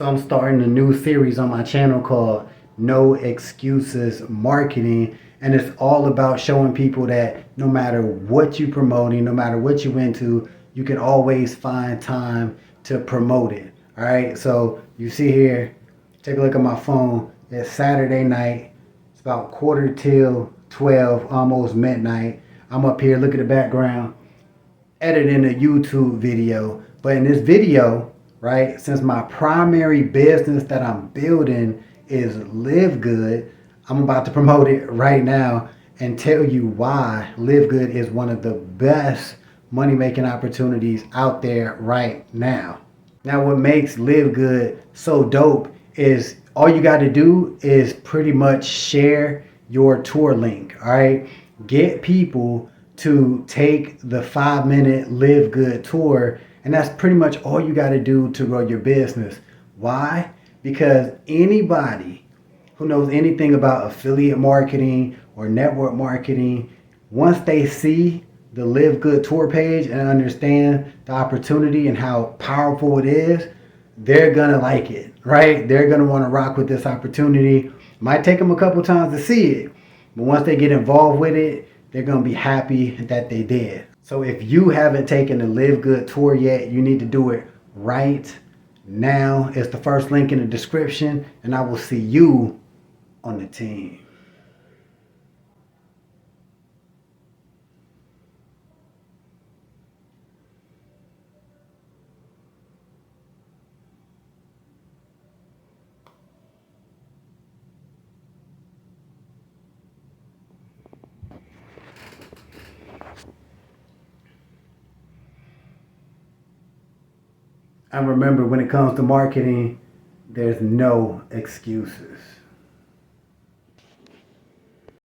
So I'm starting a new series on my channel called No Excuses Marketing. And it's all about showing people that no matter what you're promoting, no matter what you into, you can always find time to promote it. All right. So you see here, take a look at my phone. It's Saturday night. It's about quarter till 12, almost midnight. I'm up here, look at the background, editing a YouTube video. But in this video, right, since my primary business that I'm building is Live Good, I'm about to promote it right now and tell you why Live Good is one of the best money making opportunities out there right now. Now, what makes Live Good so dope is all you got to do is pretty much share your tour link. All right, get people to take the 5 minute Live Good tour, and that's pretty much all you got to do to grow your business. Why? Because anybody who knows anything about affiliate marketing or network marketing, once they see the Live Good tour page and understand the opportunity and how powerful it is, they're gonna like it, right? They're gonna want to rock with this opportunity. Might take them a couple times to see it, but once they get involved with it, they're gonna be happy that they did. So if you haven't taken the Live Good tour yet, you need to do it right now. It's the first link in the description, and I will see you on the team. And remember, when it comes to marketing, there's no excuses.